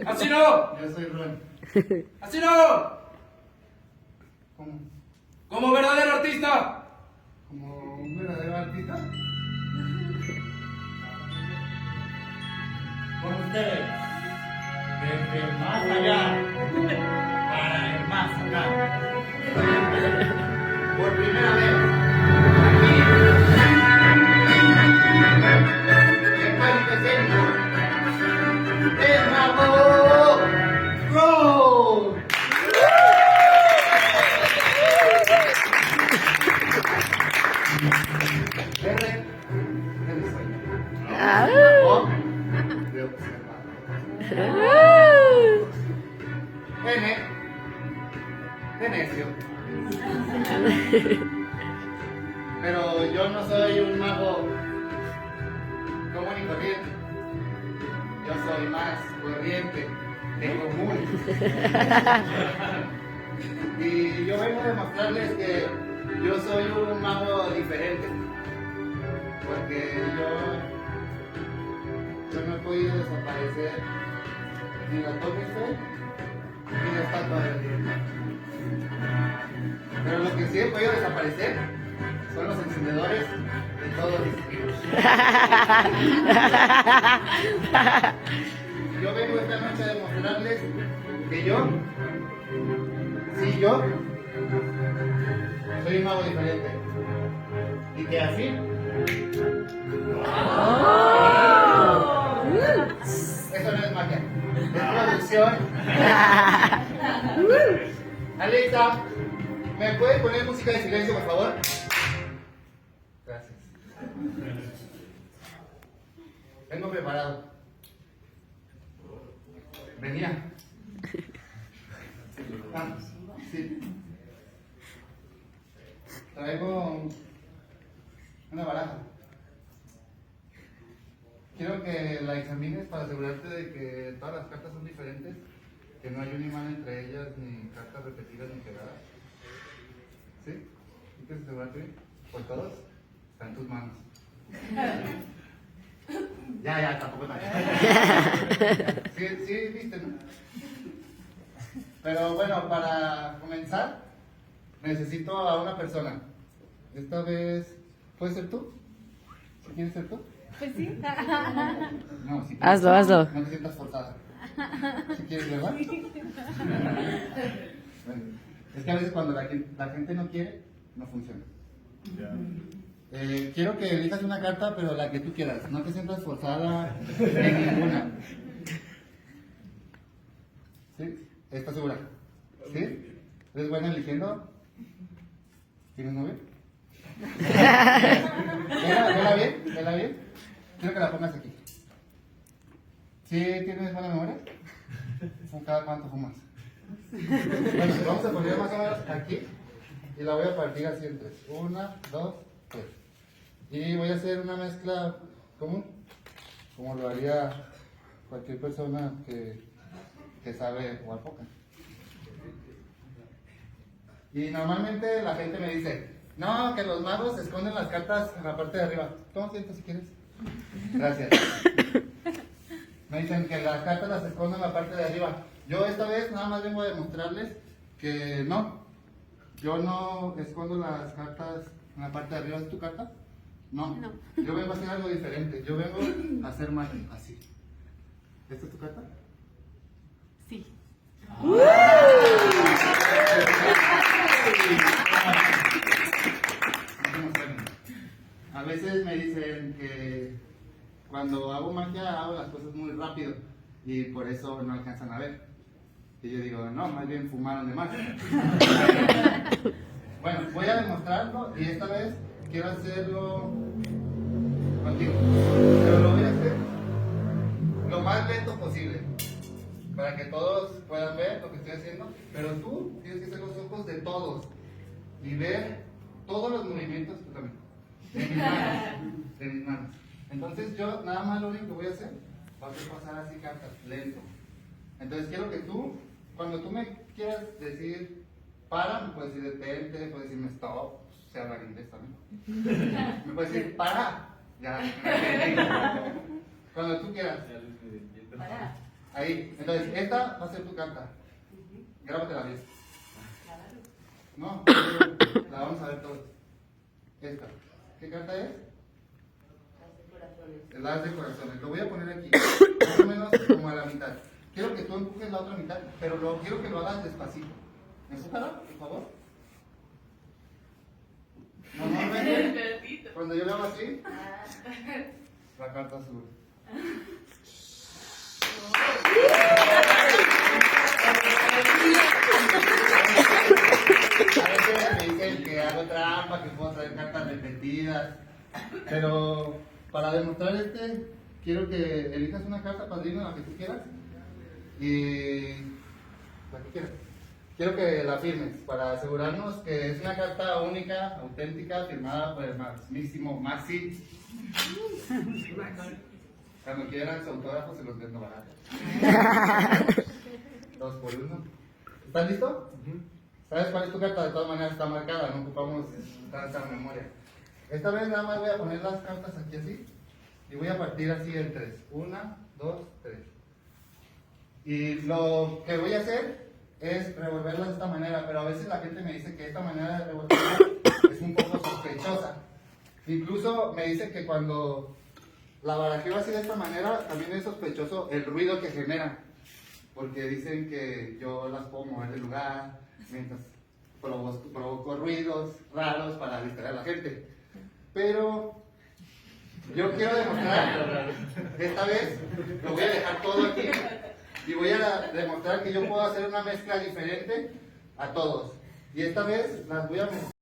¡Así no! Yo soy Ron. ¡Así no! ¿Cómo? Como verdadero artista. ¿Como un verdadero artista? Con ustedes, desde el más allá para el más acá. Por primera vez, aquí, en Pánico Escénico, el mago Ron. R. De sueño. Ah. O. De observador. N. De necio. Pero yo no soy un mago común y corriente. Yo soy más corriente que común. Y yo vengo a demostrarles que yo soy un mago diferente. Porque yo no he podido desaparecer ni la Torre Eiffel ni la Estatua de la Libertad. Pero lo que sí he podido desaparecer son los encendedores de todos los estilos. Yo vengo esta noche a demostrarles que yo, sí yo, soy un mago diferente. Y que así, eso no es magia, es producción. Alexa, ¿me puedes poner música de silencio, por favor? Gracias. Vengo preparado. Venía. Ah, sí. Traigo una baraja. Quiero que la examines para asegurarte de que todas las cartas son diferentes, que no hay un imán entre ellas, ni cartas repetidas ni pegadas. ¿Sí? ¿Quieres asegurarte? Por todos, está en tus manos. Ya, tampoco tanto. Sí, viste, ¿no? Pero bueno, para comenzar, necesito a una persona. Esta vez, ¿puedes ser tú? ¿Si quieres ser tú? Pues sí. No, si quieres, Hazlo. no te sientas forzada. Si quieres, ¿verdad? Bueno, es que a veces cuando la gente no quiere, no funciona. Quiero que elijas una carta, pero la que tú quieras. No te sientas forzada en ninguna. ¿Sí? ¿Estás segura? ¿Sí? ¿Eres buena eligiendo? ¿Tienes novio? Vela bien. Quiero que la pongas aquí. ¿Sí tienes buena memoria? ¿Cada cuánto fumas? Bueno, vamos a poner más o menos aquí y la voy a partir así en tres. 1, 2, 3. Y voy a hacer una mezcla común, como lo haría cualquier persona que sabe jugar póker. Y normalmente la gente me dice, no, que los magos esconden las cartas en la parte de arriba. Toma asiento si quieres. Gracias. Me dicen que las cartas las esconden en la parte de arriba. Yo esta vez nada más vengo a demostrarles que no. Yo no escondo las cartas en la parte de arriba. ¿Es tu carta? No. Yo vengo a hacer algo diferente. Yo vengo a hacer magia, así. ¿Esta es tu carta? Sí. A veces me dicen que cuando hago magia hago las cosas muy rápido y por eso no alcanzan a ver. Y yo digo, no, más bien fumaron de más. Bueno, voy a demostrarlo y esta vez quiero hacerlo contigo. Pero lo voy a hacer lo más lento posible para que todos puedan ver lo que estoy haciendo. Pero tú tienes que hacer los ojos de todos y ver todos los movimientos, tú también, de mis manos. Entonces yo nada más lo único que voy a hacer va a ser pasar así cartas, lento. Entonces quiero que tú, cuando tú me quieras decir para, me puedes decir detente, puedes decirme stop, se habla en inglés también. Me puedes decir para, ya. Cuando tú quieras. Para. Ahí. Entonces, esta va a ser tu carta. Grábatela bien. No, la vamos a ver todos. Esta. ¿Qué carta es? El as de corazones. Lo voy a poner aquí, más o menos como a la mitad. Quiero que tú empujes la otra mitad, pero quiero que lo hagas despacito. ¿Empújala, por favor? Normalmente, cuando yo le hago así, la carta sube. A veces me dicen que hago trampa, que puedo traer cartas repetidas, pero para demostrar quiero que elijas una carta, padrino, la que tú quieras, y la que quieras. Quiero que la firmes para asegurarnos que es una carta única, auténtica, firmada por el mismísimo Maxi. Cuando quieran su autógrafo se los vendo barato. 2 por 1. ¿Estás listo? ¿Sabes cuál es tu carta? De todas maneras está marcada, no ocupamos tanta memoria. Esta vez nada más voy a poner las cartas aquí así y voy a partir así en 3. 1, 2, 3. Y lo que voy a hacer es revolverlas de esta manera, pero a veces la gente me dice que esta manera de revolverlas es un poco sospechosa. Incluso me dice que cuando la barajeo así de esta manera, también es sospechoso el ruido que genera, porque dicen que yo las puedo mover de lugar, mientras provoco ruidos raros para distraer a la gente. Pero yo quiero demostrar, esta vez lo voy a dejar todo aquí y voy a demostrar que yo puedo hacer una mezcla diferente a todos. Y esta vez las voy a mezclar.